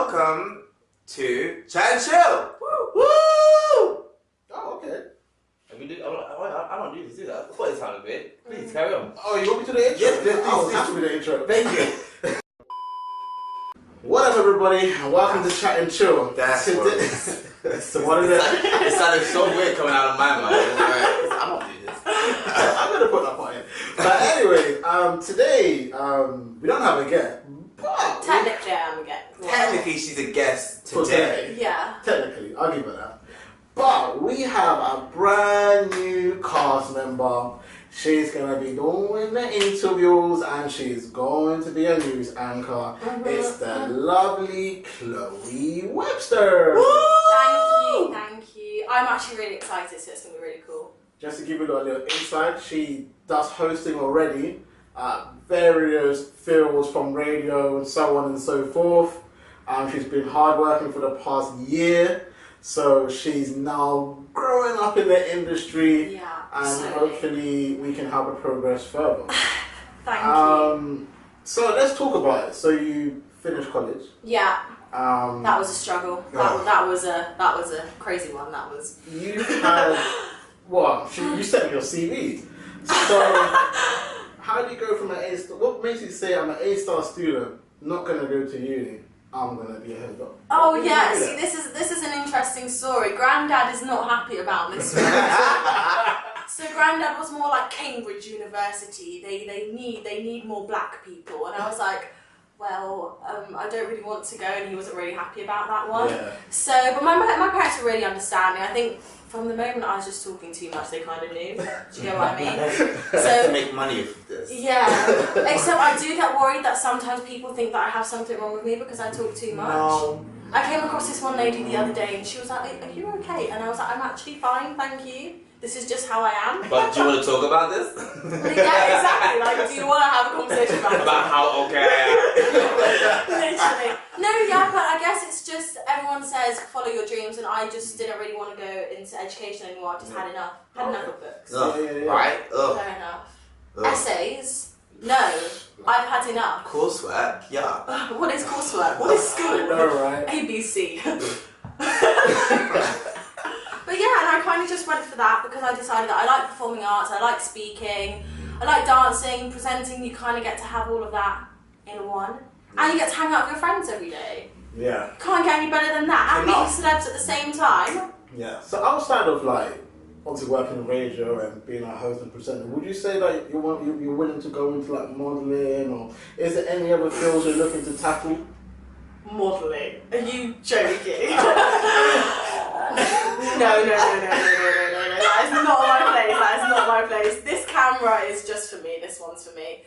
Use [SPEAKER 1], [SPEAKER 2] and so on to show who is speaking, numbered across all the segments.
[SPEAKER 1] welcome to Chat and Chill.
[SPEAKER 2] Woo!
[SPEAKER 1] Woo!
[SPEAKER 2] Oh, okay.
[SPEAKER 1] I don't usually do that. I thought it sounded good. Please carry on.
[SPEAKER 2] Oh, you want me to do the intro?
[SPEAKER 1] Yes, please.
[SPEAKER 2] Oh, have to be the intro.
[SPEAKER 1] Thank you.
[SPEAKER 2] What up, everybody? And welcome to Chat and Chill.
[SPEAKER 1] That's what it is.
[SPEAKER 2] What is it?
[SPEAKER 1] It sounded so weird coming out of my mouth. I don't do this.
[SPEAKER 2] I'm gonna put that part in. But anyway, today we don't have a guest. But
[SPEAKER 3] Technically, I am a guest.
[SPEAKER 1] Technically, she's a guest
[SPEAKER 2] for
[SPEAKER 1] today.
[SPEAKER 3] Yeah.
[SPEAKER 2] Technically, I'll give her that. But we have a brand new cast member. She's gonna be doing the interviews and she's going to be a news anchor. It's the lovely Chloe Webster.
[SPEAKER 3] Woo! Thank you. I'm actually really excited, so it's gonna be really cool.
[SPEAKER 2] Just to give you a little insight, she does hosting already at various fields from radio and so on and so forth. She's been hardworking for the past year, so she's now growing up in the industry.
[SPEAKER 3] Yeah.
[SPEAKER 2] And hopefully we can help her progress further.
[SPEAKER 3] Thank you.
[SPEAKER 2] So let's talk about it. So you finished college.
[SPEAKER 3] Yeah. That was a struggle.
[SPEAKER 2] Yeah.
[SPEAKER 3] That was a crazy one. That was.
[SPEAKER 2] You had what? You sent me your CV. So how do you go from an A star? What makes you say I'm an A-star student, not gonna go to uni? I'm gonna be a head up.
[SPEAKER 3] Oh yeah. See, this is an interesting story. Granddad is not happy about this story. So Granddad was more like Cambridge University. They need more black people, and I was like, well, I don't really want to go, and he wasn't really happy about that one.
[SPEAKER 2] Yeah.
[SPEAKER 3] So, but my parents were really understanding. I think from the moment I was just talking too much, they kind of knew. Do you know what I mean?
[SPEAKER 1] So to make money of this.
[SPEAKER 3] Yeah. Except I do get worried that sometimes people think that I have something wrong with me because I talk too much.
[SPEAKER 2] No.
[SPEAKER 3] I came across this one lady the other day, and she was like, "Are you okay?" And I was like, "I'm actually fine, thank you. This is just how I am."
[SPEAKER 1] But do you want to talk about this?
[SPEAKER 3] Yeah, exactly. Like, do you want to have a conversation about
[SPEAKER 1] About how okay I am.
[SPEAKER 3] Literally. No, yeah, but I guess it's just everyone says follow your dreams, and I just didn't really want to go into education anymore. I just had enough. Had enough of books.
[SPEAKER 2] Yeah.
[SPEAKER 1] Right?
[SPEAKER 3] Fair enough. Essays? No. I've had enough.
[SPEAKER 1] Coursework? Yeah.
[SPEAKER 3] What is coursework? What is school?
[SPEAKER 2] I know, right?
[SPEAKER 3] ABC. But yeah, and I kind of just went for that because I decided that I like performing arts, I like speaking, I like dancing, presenting. You kind of get to have all of that in one. And you get to hang out with your friends every day.
[SPEAKER 2] Yeah.
[SPEAKER 3] Can't get any better than that. And meeting celebs at the same time.
[SPEAKER 2] Yeah. So outside of like obviously working in radio and being a host and presenter, would you say that you're willing to go into like modelling, or is there any other fields you're looking to tackle?
[SPEAKER 3] Modelling? Are you joking? No. That is not my place. That is not my place. This camera is just for me. This one's for me.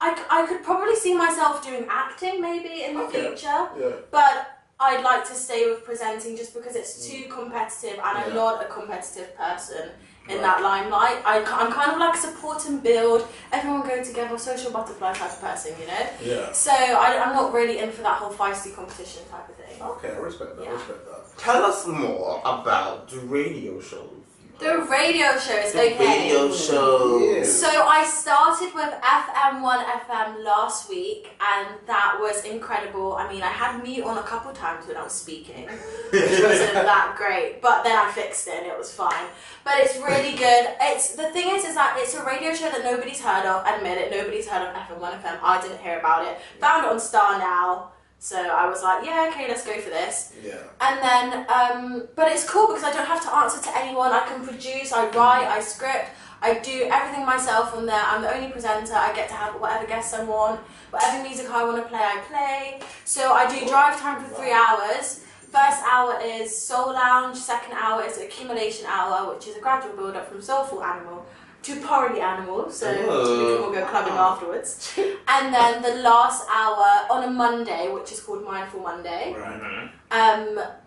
[SPEAKER 3] I could probably see myself doing acting maybe in the future.
[SPEAKER 2] Yeah.
[SPEAKER 3] But I'd like to stay with presenting just because it's too competitive, and I'm not a competitive person in that limelight. I'm kind of like support and build, everyone go together, social butterfly type of person, you know?
[SPEAKER 2] Yeah.
[SPEAKER 3] So I'm not really in for that whole feisty competition type of thing.
[SPEAKER 2] Okay, I respect that.
[SPEAKER 3] Yeah.
[SPEAKER 2] I respect that.
[SPEAKER 1] Tell us more about the radio shows.
[SPEAKER 3] The radio shows,
[SPEAKER 1] The
[SPEAKER 3] okay.
[SPEAKER 1] radio shows.
[SPEAKER 2] Yeah.
[SPEAKER 3] So I started with FM1 FM last week, and that was incredible. I mean, I had mute on a couple times when I was speaking, which wasn't that great, but then I fixed it and it was fine. But it's really good. The thing is that it's a radio show that nobody's heard of. Admit it, nobody's heard of FM1 FM. I didn't hear about it. Found it on Star Now. So I was like, yeah, okay, let's go for this.
[SPEAKER 2] Yeah.
[SPEAKER 3] And then, but it's cool because I don't have to answer to anyone. I can produce, I write, I script, I do everything myself on there. I'm the only presenter. I get to have whatever guests I want, whatever music I want to play, I play. So I do drive time for 3 hours. First hour is Soul Lounge, second hour is Accumulation Hour, which is a gradual build-up from Soulful Animal to Party Animal, so we can all go clubbing afterwards. And then the last hour on a Monday, which is called Mindful Monday.
[SPEAKER 2] Right.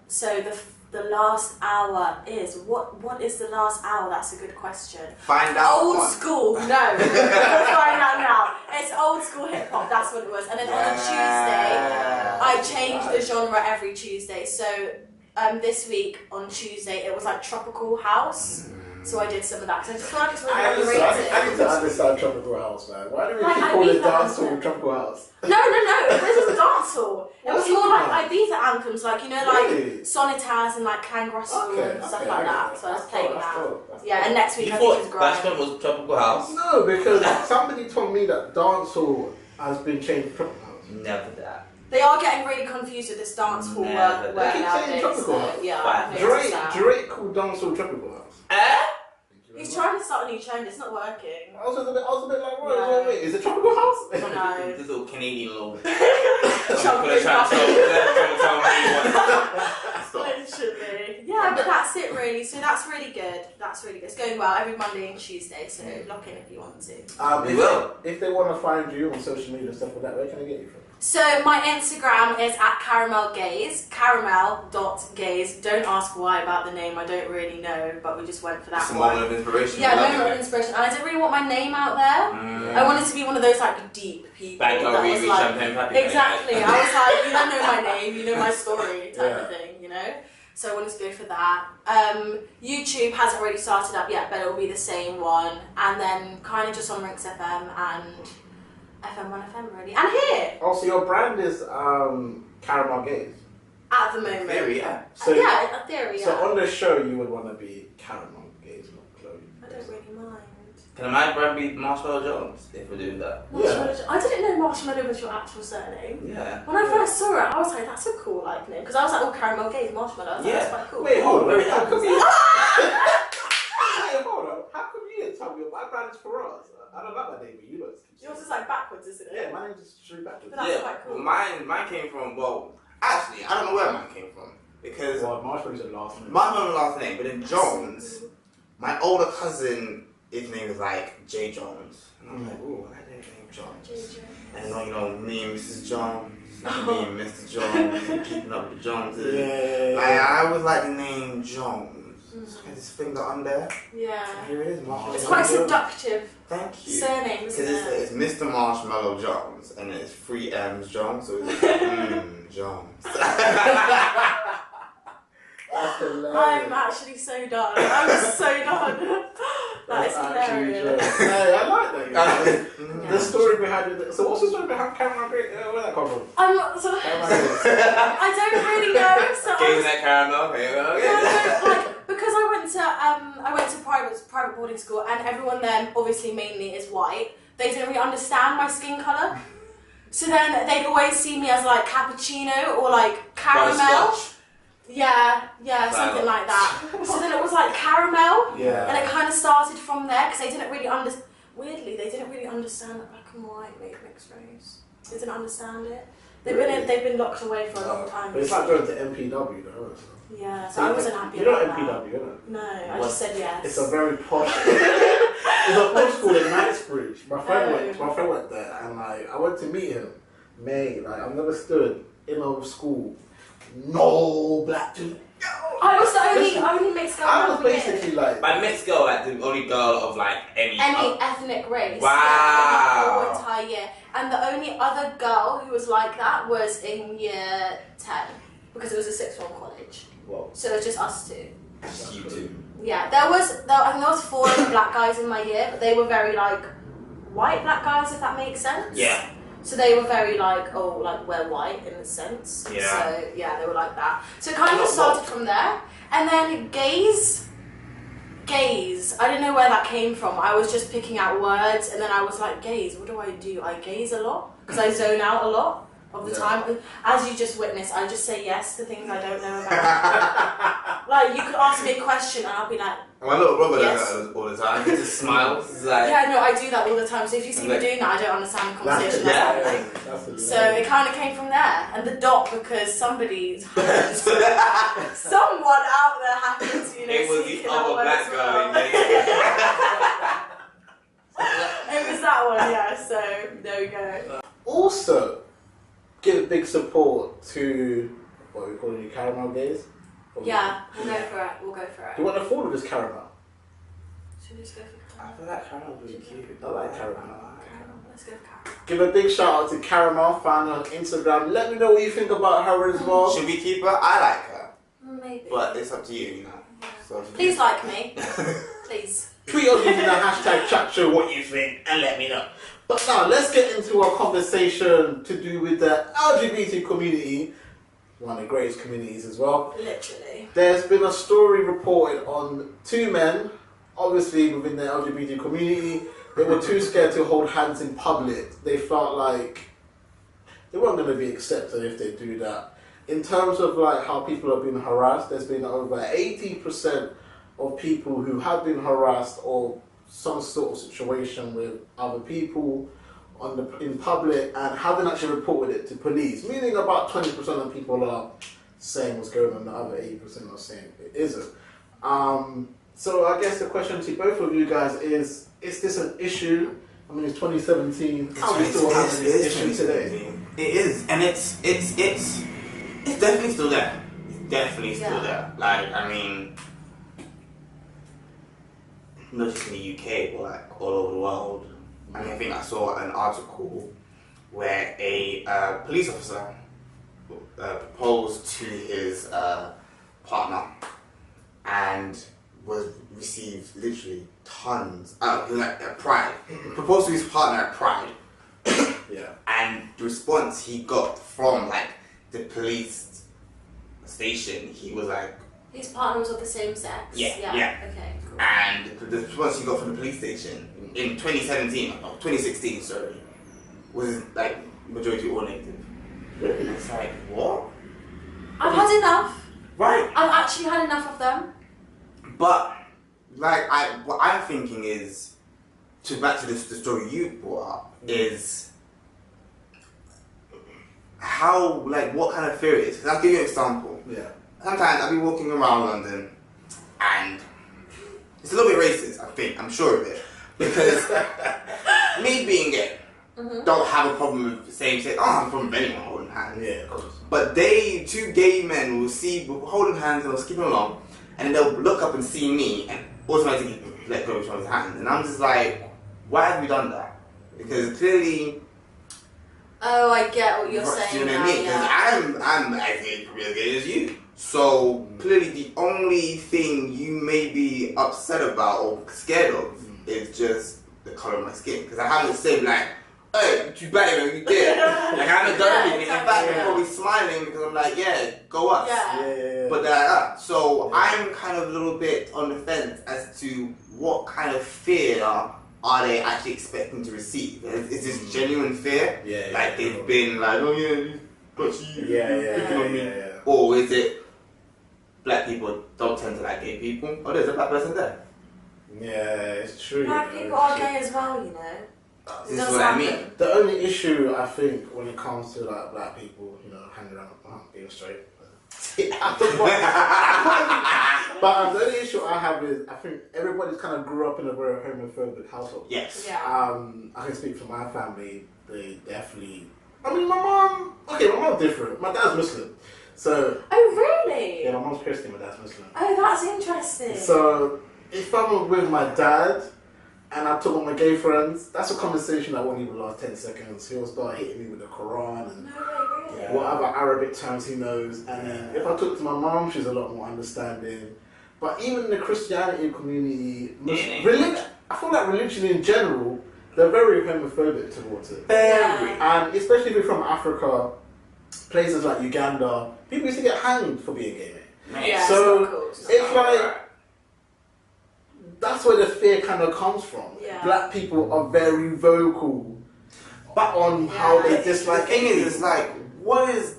[SPEAKER 3] So the last hour is what is the last hour? That's a good question.
[SPEAKER 1] Find out.
[SPEAKER 3] Old school, no. Find out now. It's old school hip hop. That's what it was. And then on a Tuesday, I changed the genre every Tuesday. So this week on Tuesday, it was like tropical house. So I did some of that because I just feel like it's really underrated.
[SPEAKER 2] I need to understand tropical house, man. Why do we
[SPEAKER 3] Like,
[SPEAKER 2] keep
[SPEAKER 3] I
[SPEAKER 2] calling
[SPEAKER 3] need that
[SPEAKER 2] dancehall
[SPEAKER 3] answer.
[SPEAKER 2] tropical house?
[SPEAKER 3] No. This is a dance hall. It was more like Ibiza anthems, like, you know, like
[SPEAKER 2] Really?
[SPEAKER 3] Sonitas and like Clan Grosso and stuff like that. So I was playing that. Yeah, and next week
[SPEAKER 1] You
[SPEAKER 3] I think is
[SPEAKER 1] thought
[SPEAKER 3] Grime.
[SPEAKER 1] Bashment was Tropical House?
[SPEAKER 2] No, because somebody told me that dancehall has been changed to tropical house.
[SPEAKER 1] Never that.
[SPEAKER 3] They are getting really confused with this dance hall
[SPEAKER 1] Never.
[SPEAKER 3] word
[SPEAKER 2] They keep saying
[SPEAKER 3] nowadays.
[SPEAKER 2] tropical
[SPEAKER 3] So,
[SPEAKER 2] house.
[SPEAKER 3] yeah,
[SPEAKER 1] Fine.
[SPEAKER 3] I've noticed that.
[SPEAKER 2] Drake called dancehall tropical house.
[SPEAKER 3] He's trying to start a new trend. It's not working.
[SPEAKER 2] I was a bit like,
[SPEAKER 3] No.
[SPEAKER 2] wait, is it tropical house?
[SPEAKER 3] No.
[SPEAKER 1] This little Canadian little.
[SPEAKER 3] Chocolate
[SPEAKER 1] trying to tell me
[SPEAKER 2] Stop.
[SPEAKER 3] Literally. Yeah, but that's it really. So that's really good. That's really good. It's going well every Monday and Tuesday, so lock in if you want to.
[SPEAKER 1] We will.
[SPEAKER 2] If they want to find you on social media and stuff like that, where can I get you from?
[SPEAKER 3] So my Instagram is at caramelgaze, caramel.gaze. Don't ask why about the name, I don't really know, but we just went for that
[SPEAKER 1] It's a
[SPEAKER 3] one.
[SPEAKER 1] moment of inspiration.
[SPEAKER 3] Yeah, moment of inspiration. And I didn't really want my name out there. I wanted to be one of those like deep people.
[SPEAKER 1] Bang,
[SPEAKER 3] that was
[SPEAKER 1] Riri,
[SPEAKER 3] like,
[SPEAKER 1] Champagne Pappy.
[SPEAKER 3] exactly. I was like, you don't know my name, you know my story type of thing, you know? So I wanted to go for that. YouTube hasn't really started up yet, but it will be the same one. And then kind of just on Rinks FM and FM1FM really. And here!
[SPEAKER 2] Oh, so your brand is Caramel Gaze.
[SPEAKER 3] At the moment.
[SPEAKER 1] Theory, yeah.
[SPEAKER 2] So,
[SPEAKER 3] yeah, a theory, yeah.
[SPEAKER 2] So on the show, you would want to be Caramel Gaze, not Chloe.
[SPEAKER 3] I don't really mind.
[SPEAKER 1] Can my brand be Marshmallow Jones if we're doing that?
[SPEAKER 3] I didn't know Marshmallow was your actual surname.
[SPEAKER 1] Yeah.
[SPEAKER 3] When I first saw it, I was like, that's a cool like name. Because I was like, oh, Caramel Gaze, Marshmallow. I was like, that's quite cool.
[SPEAKER 2] Wait, hold on.
[SPEAKER 1] Very
[SPEAKER 2] How
[SPEAKER 1] nice.
[SPEAKER 2] come you... Wait, hold on. How come you didn't tell me my brand is Firas? I don't like my name, but you know it's...
[SPEAKER 3] Yours is like backwards, isn't it?
[SPEAKER 2] Yeah, my name is straight backwards.
[SPEAKER 3] But that's quite cool.
[SPEAKER 1] Well, mine came from, well, actually, I don't know where mine came from. Because
[SPEAKER 2] Well, Marshmallow's your last name.
[SPEAKER 1] my mum's last name, but in Jones, my older cousin, his name is like J. Jones. And I'm like, ooh, I like that name, Jones.
[SPEAKER 3] JJ.
[SPEAKER 1] And then, you know, me and Mrs. Jones, me and Mr. Jones, keeping up with the Joneses.
[SPEAKER 2] Yeah.
[SPEAKER 1] I always like the name Jones. So I just finger on there.
[SPEAKER 3] Yeah.
[SPEAKER 1] Here it is, Marshmallow.
[SPEAKER 3] It's quite seductive
[SPEAKER 1] Thank you.
[SPEAKER 3] surname,
[SPEAKER 1] Because
[SPEAKER 3] isn't it?
[SPEAKER 1] it's Mr. Marshmallow Jones, and it's 3 M's Jones, so it's Jones.
[SPEAKER 2] That's hilarious.
[SPEAKER 3] I'm actually so done. I'm so done. That is hilarious.
[SPEAKER 2] Hey, I like that. The story behind it. So what's the story behind Caramel Gaze? Where'd that come from?
[SPEAKER 3] I'm not so.
[SPEAKER 2] Caramel Gaze.
[SPEAKER 3] I don't really know. So I
[SPEAKER 1] Gave
[SPEAKER 3] was,
[SPEAKER 1] that caramel, here you go.
[SPEAKER 3] yeah, no, like because I went to private boarding school, and everyone there obviously mainly is white. They didn't really understand my skin color, so then they'd always see me as like cappuccino or like caramel.
[SPEAKER 1] Butterscotch.
[SPEAKER 3] Yeah, something like that. So then it was like caramel,
[SPEAKER 2] Yeah.
[SPEAKER 3] and it kind of started from there because they didn't really Weirdly, they didn't really understand that black and white made mixed race. They didn't understand it. They've been locked away for a long time.
[SPEAKER 2] But it's like going to MPW though.
[SPEAKER 3] Yeah, so I wasn't happy
[SPEAKER 2] You're
[SPEAKER 3] about
[SPEAKER 2] not
[SPEAKER 3] that.
[SPEAKER 2] MPW, isn't it?
[SPEAKER 3] No, I just said yes.
[SPEAKER 2] It's a very posh. It's a posh school in Knightsbridge. My friend went there, and like I went to meet him. Mate, like I've never stood in a school. No black dude.
[SPEAKER 3] I was the only mixed girl.
[SPEAKER 2] I was
[SPEAKER 3] in the year.
[SPEAKER 2] basically like.
[SPEAKER 1] By mixed girl, like the only girl of like any
[SPEAKER 3] ethnic race.
[SPEAKER 1] Wow.
[SPEAKER 3] Yeah, the whole entire year. And the only other girl who was like that was in year 10 because it was a sixth form college.
[SPEAKER 2] Whoa.
[SPEAKER 3] So it was just us two.
[SPEAKER 1] You two.
[SPEAKER 3] Yeah, I think there was 4 other black guys in my year, but they were very like white black guys, if that makes sense.
[SPEAKER 1] Yeah.
[SPEAKER 3] So they were very like, oh, like we're white in a sense.
[SPEAKER 1] Yeah.
[SPEAKER 3] So yeah, they were like that. So it kind of started from there. And then gaze, I didn't know where that came from. I was just picking out words, and then I was like, gaze, what do? I gaze a lot because I zone out a lot of the time. As you just witnessed, I just say yes to things I don't know about. Like you could ask me a question, and I'll be like,
[SPEAKER 1] My little brother
[SPEAKER 3] Yes.
[SPEAKER 1] does that all the time. He just smiles. He's like,
[SPEAKER 3] yeah, no, I do that all the time. So if you see me doing that, I don't understand the conversation. So it kind of came from there, and the dot because somebody, someone out there happened to,
[SPEAKER 1] it was
[SPEAKER 3] speak
[SPEAKER 1] the
[SPEAKER 3] in that
[SPEAKER 1] other
[SPEAKER 3] word
[SPEAKER 1] black
[SPEAKER 3] as
[SPEAKER 1] girl
[SPEAKER 3] well.
[SPEAKER 1] in there.
[SPEAKER 3] It was that one, yeah. So there we go.
[SPEAKER 2] Also, give big support to what are we calling you, Caramel Gaze?
[SPEAKER 3] Yeah, we'll go for it. We'll go for
[SPEAKER 2] Do
[SPEAKER 3] it.
[SPEAKER 2] you want to follow this caramel?
[SPEAKER 3] Should we just go for
[SPEAKER 1] I feel like Caramel really cute.
[SPEAKER 2] I like caramel.
[SPEAKER 3] caramel? Let's go for caramel.
[SPEAKER 2] Give a big shout out to Caramel, find her on Instagram. Let me know what you think about her as well.
[SPEAKER 1] Should we keep her? I like her.
[SPEAKER 3] Maybe.
[SPEAKER 1] But it's up to you, you know. So
[SPEAKER 3] Please like me. Please.
[SPEAKER 2] tweet us using the hashtag chat show what you think and let me know. But now let's get into our conversation to do with the LGBT community, one of the greatest communities as well.
[SPEAKER 3] Literally.
[SPEAKER 2] There's been a story reported on two men, obviously within the LGBT community. They were too scared to hold hands in public. They felt like they weren't going to be accepted if they do that. In terms of like how people have been harassed, there's been over 80% of people who have been harassed or some sort of situation with other people in public and haven't actually reported it to police. Meaning about 20% of people are saying what's going on, the other 80% are saying it isn't. So I guess the question to both of you guys is this an issue? I mean, it's 2017. How are we still having this issue today?
[SPEAKER 1] It is, and it's definitely still there. It's definitely still there. Like, I mean, not just in the UK, but like all over the world. I mean, I think I saw an article where a police officer proposed to his partner and received literally tons. He was at Pride. Proposed to his partner at Pride.
[SPEAKER 2] Yeah.
[SPEAKER 1] And the response he got from like the police station, he was like,
[SPEAKER 3] his partner was of the same sex?
[SPEAKER 1] Yeah.
[SPEAKER 3] Okay, cool.
[SPEAKER 1] And the response he got from the police station in 2016, sorry, was like majority all negative. And it's like, what?
[SPEAKER 3] I've had enough.
[SPEAKER 1] Right.
[SPEAKER 3] I've actually had enough of them.
[SPEAKER 1] But like what I'm thinking is, back to the story you brought up, is how, like, what kind of fear it is. 'Cause I'll give you an example.
[SPEAKER 2] Yeah.
[SPEAKER 1] Sometimes I'll be walking around London and it's a little bit racist, I think, I'm sure of it. Because me being gay, don't have a problem with saying, I don't have a problem with anyone holding hands.
[SPEAKER 2] Yeah, of course.
[SPEAKER 1] But two gay men will see holding hands and they'll skipping along and they'll look up and see me and automatically let go of each other's hands. And I'm just like, why have you done that? Because clearly...
[SPEAKER 3] Oh, I get what you're saying.
[SPEAKER 1] Do you know what I mean? Because I'm as gay as you. So clearly the only thing you may be upset about or scared of is just the colour of my skin. Because I haven't said like, hey, you better you did. Like I haven't done anything. In fact, I'm probably smiling because I'm like, yeah, go us.
[SPEAKER 3] Yeah.
[SPEAKER 1] But they're like, so I'm kind of a little bit on the fence as to what kind of fear are they actually expecting to receive? Is this genuine fear?
[SPEAKER 2] Yeah.
[SPEAKER 1] Like they've been like, oh yeah, but you picking on me.
[SPEAKER 2] Yeah.
[SPEAKER 1] Or is it black people don't tend to like gay people? Oh, there's a black person there.
[SPEAKER 2] Yeah, it's true.
[SPEAKER 3] Black people are gay as well, you know.
[SPEAKER 1] This is what I mean.
[SPEAKER 2] The only issue I think when it comes to like black people, you know, hanging around, being straight. But the only issue I have is I think everybody's kind of grew up in a very homophobic household.
[SPEAKER 1] Yes.
[SPEAKER 3] Yeah.
[SPEAKER 2] I can speak for my family. They definitely. I mean, my mom's different. My dad's Muslim, so.
[SPEAKER 3] Oh really?
[SPEAKER 2] Yeah, my mom's Christian. My dad's Muslim.
[SPEAKER 3] Oh, that's interesting.
[SPEAKER 2] So if I'm with my dad and I talk with my gay friends, that's a conversation that won't even last 10 seconds. He'll start hitting me with the Quran and
[SPEAKER 3] No way, really?
[SPEAKER 2] whatever Arabic terms he knows. And then if I talk to my mom, she's a lot more understanding. But even in the Christianity community, religion, I feel like religion in general, they're very homophobic towards it.
[SPEAKER 1] Very.
[SPEAKER 2] And especially if you're from Africa, places like Uganda, people used to get hanged for being gay.
[SPEAKER 3] Yeah,
[SPEAKER 2] So
[SPEAKER 3] it's not cool.
[SPEAKER 2] it's like, that's where the fear kind of comes from.
[SPEAKER 3] Yeah.
[SPEAKER 2] Black people are very vocal on how they dislike.
[SPEAKER 1] The thing is, it's like, what is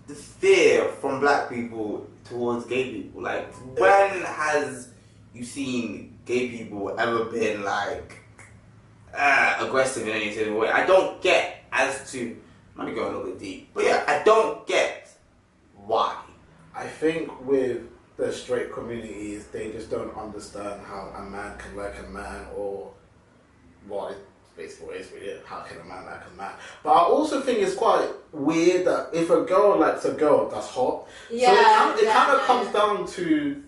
[SPEAKER 1] the fear from black people towards gay people? Like, when has you seen gay people ever been like aggressive in any sort of way? I don't get as to. Let me go a little bit deep, but yeah, I don't get why.
[SPEAKER 2] I think with the straight communities, they just don't understand how a man can like a man, or what it's basically what it is really. How can a man like a man? But I also think it's quite weird that if a girl likes a girl, that's hot.
[SPEAKER 3] Yeah,
[SPEAKER 2] so it kind of comes down to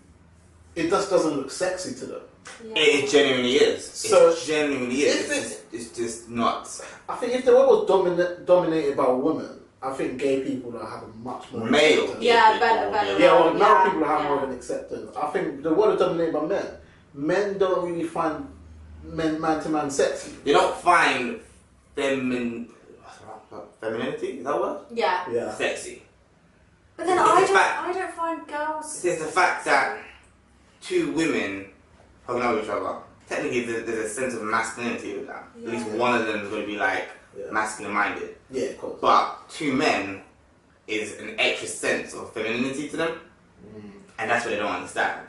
[SPEAKER 2] it just doesn't look sexy to them.
[SPEAKER 3] Yeah.
[SPEAKER 1] It genuinely is.
[SPEAKER 2] So
[SPEAKER 1] it genuinely is. It's just not.
[SPEAKER 2] I think if the world was dominated by women, I think gay people will have a much more
[SPEAKER 1] Male.
[SPEAKER 2] acceptance.
[SPEAKER 3] Yeah, better.
[SPEAKER 2] Yeah, well, now
[SPEAKER 3] Yeah,
[SPEAKER 2] people have
[SPEAKER 3] yeah.
[SPEAKER 2] more of an acceptance. I think the world is dominated by men. men don't really find man to man sexy.
[SPEAKER 1] They don't find femininity, is that a word?
[SPEAKER 3] Yeah.
[SPEAKER 1] Sexy.
[SPEAKER 3] But then I don't find girls.
[SPEAKER 1] It's the fact that two women hooking up with each other, technically there's a sense of masculinity with that.
[SPEAKER 3] Yeah.
[SPEAKER 1] At least one of them is going to be like masculine minded.
[SPEAKER 2] Yeah, of course.
[SPEAKER 1] But two men is an extra sense of femininity to them, and that's what they don't understand.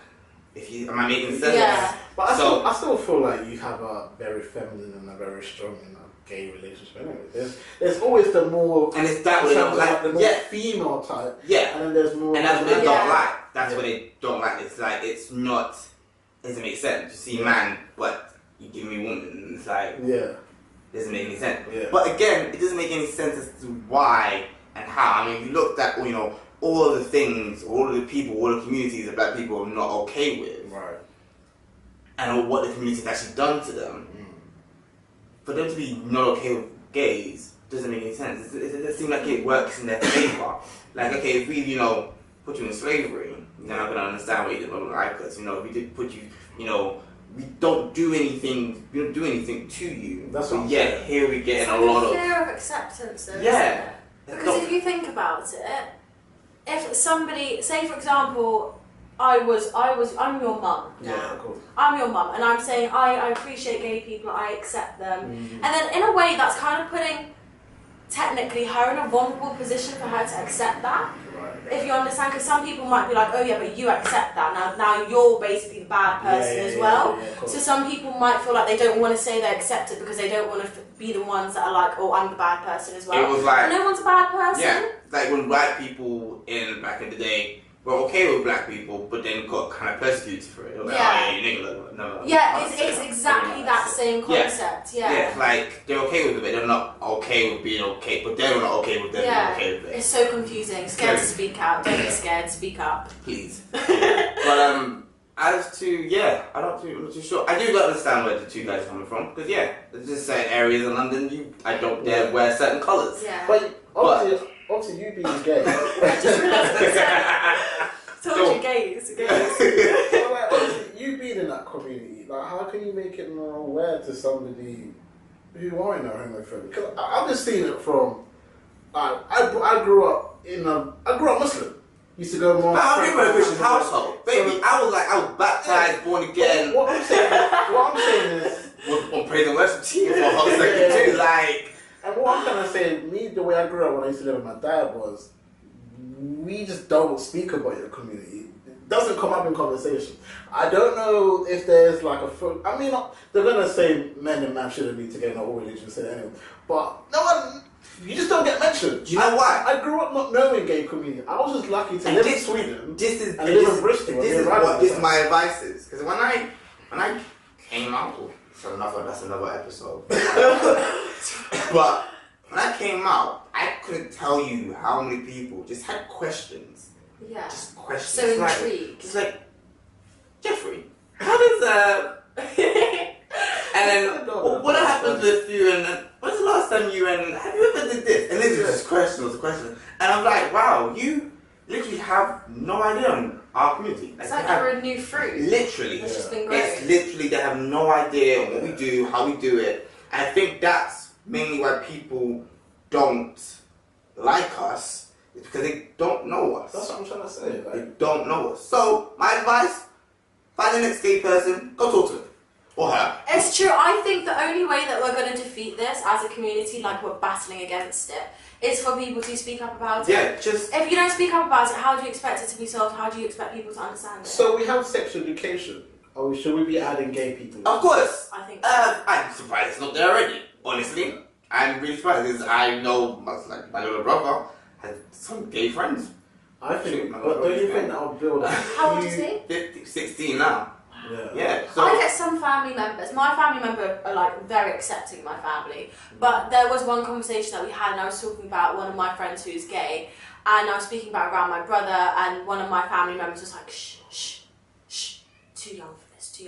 [SPEAKER 1] Am I making sense?
[SPEAKER 3] Yeah.
[SPEAKER 2] But I still feel like you have a very feminine and a very strong gay relationship. Anyway, there's always the more,
[SPEAKER 1] and it's that what they don't like.
[SPEAKER 2] The more female type.
[SPEAKER 1] Yeah.
[SPEAKER 2] And then there's more.
[SPEAKER 1] And that's what they don't like. That's what they don't like. It's like it's not. It doesn't make sense. You see man, but you give me woman. And it's like it doesn't make any sense.
[SPEAKER 2] Yeah.
[SPEAKER 1] But again, it doesn't make any sense as to why and how. I mean, if you looked at all of the things, all of the people, all the communities that black people are not okay with,
[SPEAKER 2] right,
[SPEAKER 1] and what the community has actually done to them, for them to be not okay with gays doesn't make any sense. It doesn't seem like it works in their favor. Like, okay, if we, put you in slavery, you're not gonna understand why you didn't like us. If we did put you, we don't do anything. We don't do anything to you.
[SPEAKER 2] That's
[SPEAKER 1] but
[SPEAKER 2] what I'm
[SPEAKER 1] yet
[SPEAKER 2] saying.
[SPEAKER 1] here we get
[SPEAKER 3] It's
[SPEAKER 1] a
[SPEAKER 3] like
[SPEAKER 1] lot
[SPEAKER 3] a
[SPEAKER 1] of
[SPEAKER 3] fear of acceptance, though,
[SPEAKER 1] yeah.
[SPEAKER 3] isn't it? Because if you think about it, if somebody, say for example, I'm your mum now.
[SPEAKER 2] Yeah, cool.
[SPEAKER 3] I'm your mum, and I'm saying I appreciate gay people, I accept them, and then in a way that's kind of putting technically her in a vulnerable position for her to accept that.
[SPEAKER 2] Right.
[SPEAKER 3] If you understand, because some people might be like, oh yeah, but you accept that now you're basically the bad person as well.
[SPEAKER 2] Cool.
[SPEAKER 3] So some people might feel like they don't want to say they accept it because they don't want to be the ones that are like, oh, I'm the bad person as well.
[SPEAKER 1] It was like,
[SPEAKER 3] and no one's a bad person.
[SPEAKER 1] Yeah, like when black people back in the day were okay with black people, but then got kind of persecuted for it. Like,
[SPEAKER 3] Yeah.
[SPEAKER 1] oh, yeah, you nigga, no.
[SPEAKER 3] Yeah, it's exactly that same concept.
[SPEAKER 1] Yeah, like they're okay with it, but they're not okay with being okay. But they're not okay with them being okay with it.
[SPEAKER 3] It's so confusing. Scared to speak out. Don't be scared. Speak up.
[SPEAKER 1] Please. But as to I'm not too sure. I do understand where the two guys are coming from because there's just certain areas in London I don't dare wear certain colours.
[SPEAKER 3] Yeah.
[SPEAKER 2] But obviously you being gay.
[SPEAKER 3] I just realised told you gays.
[SPEAKER 2] Well, like, obviously, you being in that community, like, how can you make it more aware to somebody who are in a homophobic? Because I've just seen it from. I grew up Muslim. Used to go more.
[SPEAKER 1] I grew up in a Christian household, baby.
[SPEAKER 2] So,
[SPEAKER 1] I was baptized, born again.
[SPEAKER 2] What I'm saying is,
[SPEAKER 1] Was on praise and worship team for a hot second too, like.
[SPEAKER 2] and what I'm trying to say, the way I grew up when I used to live with my dad was, we just don't speak about your community. It doesn't come up in conversation. I don't know if there's like I mean, they're gonna say men and man shouldn't be together, all religions say anyway. But no one, you just don't get mentioned.
[SPEAKER 1] Do you know why?
[SPEAKER 2] I grew up not knowing gay community. I was just lucky to live in Sweden.
[SPEAKER 1] This is my advice is because when I came out, that's another episode. But when I came out, I couldn't tell you how many people just had questions.
[SPEAKER 3] Yeah.
[SPEAKER 1] Just questions.
[SPEAKER 3] So intrigued.
[SPEAKER 1] It's like, Jeffrey, how does and then what happens with you and when's the last time you and have you ever did this? And this is just questions. And I'm like, wow, you literally have no idea on our community.
[SPEAKER 3] It's like you're a new fruit.
[SPEAKER 1] Literally.
[SPEAKER 3] It's just been great.
[SPEAKER 1] It's literally, they have no idea on what we do, how we do it. And I think that's mainly why people don't like us, is because they don't know us.
[SPEAKER 2] That's what I'm trying to say.
[SPEAKER 1] They don't know us. So, my advice, find the next gay person, go talk to them. Or her.
[SPEAKER 3] It's true. I think the only way that we're going to defeat this as a community, like we're battling against it, is for people to speak up about it.
[SPEAKER 1] Yeah, just...
[SPEAKER 3] If you don't speak up about it, how do you expect it to be solved? How do you expect people to understand it?
[SPEAKER 2] So we have sex education. Or should we be adding gay people?
[SPEAKER 1] Of course.
[SPEAKER 3] I think
[SPEAKER 1] I'm surprised it's not there already, honestly. I'm really surprised because I know, my little brother has some gay friends.
[SPEAKER 2] I think, but don't you think that'll build up?
[SPEAKER 3] How old is he?
[SPEAKER 1] 50, 16 now. Yeah. So
[SPEAKER 3] I get some family members. My family member are like very accepting of my family. But there was one conversation that we had and I was talking about one of my friends who's gay and I was speaking about around my brother and one of my family members was like, shh, too young for this.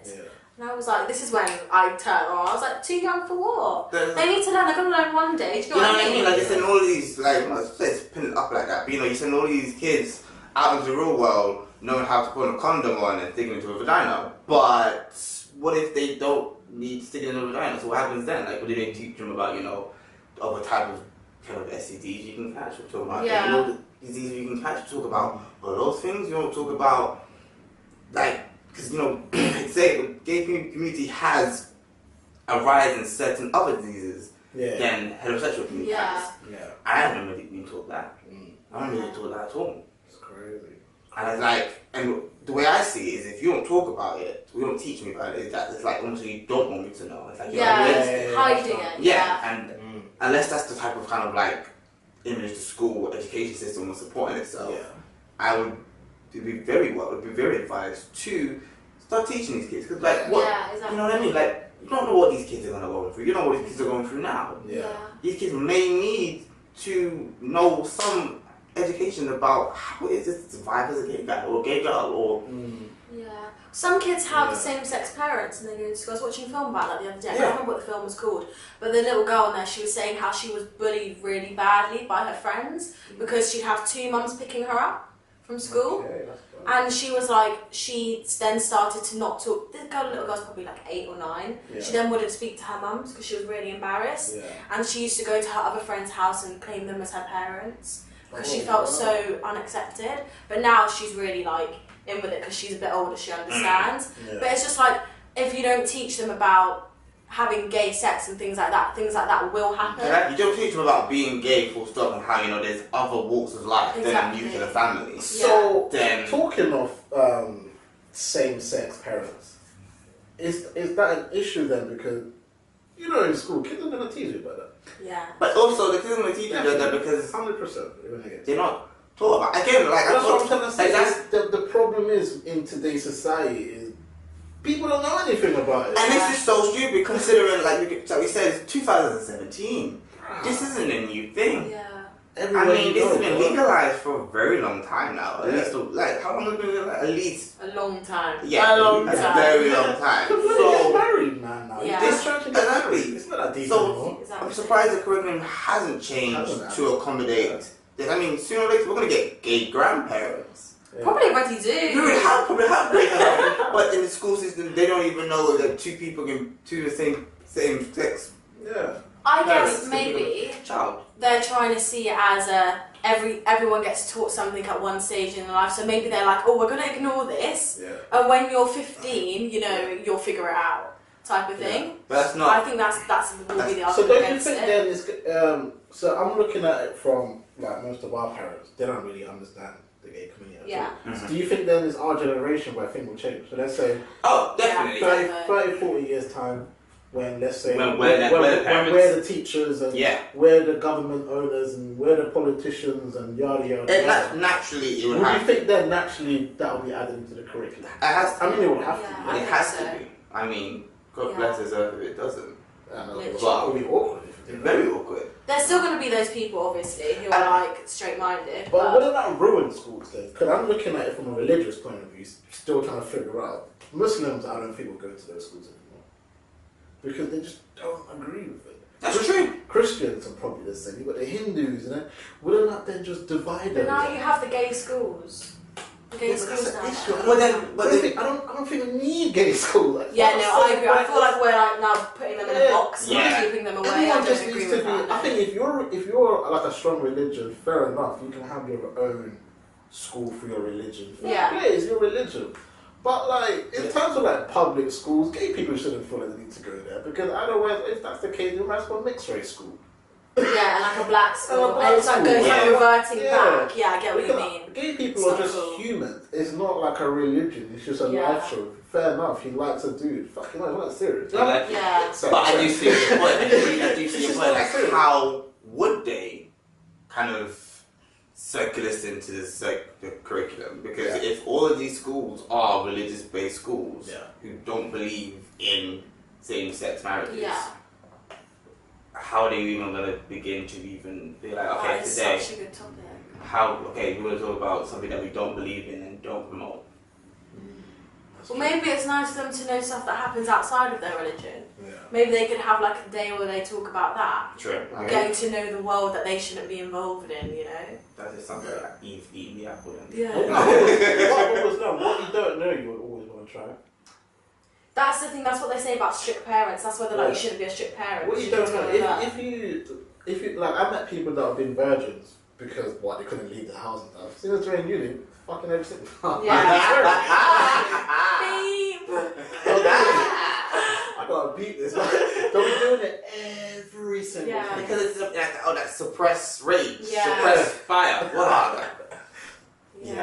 [SPEAKER 2] Yeah.
[SPEAKER 3] And I was like, this is when I turned on. I was like, too young for what? They need to learn. They're going to learn one day. Do you know what I mean?
[SPEAKER 1] Like, you send all these, like, it's putting it up like that, but you send all these kids out into the real world, knowing how to put a condom on and stick it into a vagina. But what if they don't need to stick it in a vagina? So what happens then? Like, what do they teach them about, other type of kind of STDs you can catch? We're talking about the diseases you can catch. Talk about all those things. You don't talk about, like, because, say the gay community has a rise in certain other diseases than heterosexual community has.
[SPEAKER 2] Yeah.
[SPEAKER 1] I haven't really been taught that. I haven't really taught that at all.
[SPEAKER 2] It's crazy.
[SPEAKER 1] And it's like, and the way I see it is, if you don't talk about it, you don't teach me about it, it's like almost like you don't want me to know. It's like
[SPEAKER 3] you're hiding it.
[SPEAKER 1] Yeah, and unless that's the type of kind of like image the school education system was supporting itself, I would be very advised to start teaching these kids. Because like, what, you know what I mean? Like, you don't know what these kids are going to go through. You know what these kids are going through now.
[SPEAKER 2] Yeah.
[SPEAKER 1] These kids may need to know some education about how is it to survive as a gay guy or a gay girl or...
[SPEAKER 3] Some kids have same-sex parents and they go to school. I was watching a film about that the other day. I can't remember what the film was called, but the little girl in there, she was saying how she was bullied really badly by her friends because she'd have two mums picking her up from school.
[SPEAKER 2] Okay,
[SPEAKER 3] and she was like, she then started to not talk. This little girl's probably like 8 or 9.
[SPEAKER 2] Yeah.
[SPEAKER 3] She then wouldn't speak to her mums because she was really embarrassed. And she used to go to her other friend's house and claim them as her parents because she felt so unaccepted. But now she's really like in with it because she's a bit older, she understands. But it's just like, if you don't teach them about having gay sex and things like that will happen.
[SPEAKER 1] Yeah, you don't teach them about being gay full stop and how, there's other walks of life than nuclear family.
[SPEAKER 2] So, talking of same-sex parents, is that an issue then? Because, in school, kids are going to teach you about that.
[SPEAKER 3] Yeah.
[SPEAKER 1] But also, the kids are going to teach you about that because
[SPEAKER 2] 100%.
[SPEAKER 1] they're not taught about. Again, like
[SPEAKER 2] that's what I'm trying to say.
[SPEAKER 1] Like
[SPEAKER 2] the problem is in today's society is people don't know anything about it.
[SPEAKER 1] And this is so stupid considering, like we said, it's 2017. This isn't a new thing.
[SPEAKER 3] Yeah.
[SPEAKER 1] This has been legalized for a very long time now. At least, like, how long has it been legalized? At least
[SPEAKER 3] a long time.
[SPEAKER 1] Yeah,
[SPEAKER 3] a
[SPEAKER 1] very long time.
[SPEAKER 2] So married, man. Now.
[SPEAKER 3] Yeah.
[SPEAKER 2] Exactly. It's not that deep anymore.
[SPEAKER 1] I'm surprised the curriculum hasn't changed to accommodate. I mean, sooner or later we're gonna get gay grandparents.
[SPEAKER 3] Probably already do.
[SPEAKER 1] Probably have gay grandparents. But in the school system, they don't even know that two people can do the same sex.
[SPEAKER 2] Yeah.
[SPEAKER 3] I guess maybe
[SPEAKER 1] child.
[SPEAKER 3] They're trying to see it as everyone gets taught something at one stage in their life. So maybe they're like, oh, we're gonna ignore this, and when you're 15, you'll figure it out, type of thing.
[SPEAKER 1] But that's not.
[SPEAKER 3] I think that's will be the argument.
[SPEAKER 2] So don't you think then is so I'm looking at it from like most of our parents, they don't really understand the gay community.
[SPEAKER 3] Yeah.
[SPEAKER 2] So do you think then it's our generation where things will change? So let's say
[SPEAKER 1] definitely
[SPEAKER 2] 30, 40 years time when let's say
[SPEAKER 1] when
[SPEAKER 2] we're the teachers and we're the government owners and we're the politicians and yada yada.
[SPEAKER 1] And naturally it would
[SPEAKER 2] you think then naturally that will be added into the curriculum?
[SPEAKER 1] It has to.
[SPEAKER 2] I mean it would have to be.
[SPEAKER 1] It has to be. I mean, God bless us if it doesn't.
[SPEAKER 2] I know, but it will be awkward.
[SPEAKER 1] Very awkward.
[SPEAKER 3] There's still going to be those people, obviously, who are like straight-minded.
[SPEAKER 2] But wouldn't that ruin schools then? Because I'm looking at it from a religious point of view, still trying to figure out. Muslims, I don't think will go to those schools anymore because they just don't agree with it.
[SPEAKER 1] That's true.
[SPEAKER 2] Christians are probably the same. You've got the Hindus, and wouldn't that then just divide them?
[SPEAKER 3] But now you have the gay schools. Gay schools now.
[SPEAKER 2] I don't think we need gay schools.
[SPEAKER 3] I agree. I feel like we're like now putting them in a box and keeping them away.
[SPEAKER 2] Everyone just needs to be. I think if you're like a strong religion, fair enough. You can have your own school for your religion. It's your religion. But like in terms of like public schools, gay people shouldn't feel like they need to go there because otherwise, if that's the case, you might as well mixed race school.
[SPEAKER 3] Yeah, and like a black school. And it's like reverting back. Yeah, I get what you mean.
[SPEAKER 2] Gay people are just humans. It's not like a religion. It's just a life show. Fair enough. He likes a dude. Fucking hell, it's not serious.
[SPEAKER 1] But I do see your point. I do see your point. Like, how would they kind of circulate into the curriculum? Because if all of these schools are religious-based schools who don't believe in same-sex marriages, how are you even going to begin to even be like, okay, today,
[SPEAKER 3] such a good topic.
[SPEAKER 1] we want to talk about something that we don't believe in and don't promote.
[SPEAKER 3] Well, maybe it's nice for them to know stuff that happens outside of their religion.
[SPEAKER 2] Yeah.
[SPEAKER 3] Maybe they could have like a day where they talk about that.
[SPEAKER 1] True.
[SPEAKER 3] Getting to know the world that they shouldn't be involved in, you know?
[SPEAKER 1] That is something like Eve eating the apple.
[SPEAKER 3] Yeah.
[SPEAKER 2] What you don't know, you would always want to try.
[SPEAKER 3] That's the thing, that's what they say about strict parents. That's why they're like, you shouldn't be a strict parent.
[SPEAKER 2] What you don't know, if you, like, I met people that have been virgins because, what, they couldn't leave the house and stuff. As soon as they're in uni, fucking everything.
[SPEAKER 3] Beep!
[SPEAKER 2] I gotta beat this. Don't be doing it every single time.
[SPEAKER 1] Because it's that suppressed rage,
[SPEAKER 3] Yeah.
[SPEAKER 1] suppressed fire. Wow.
[SPEAKER 3] Yeah.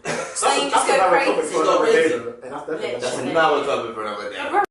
[SPEAKER 1] Yeah.
[SPEAKER 3] So you just go crazy.
[SPEAKER 2] And that's definitely
[SPEAKER 1] That's another topic for another day.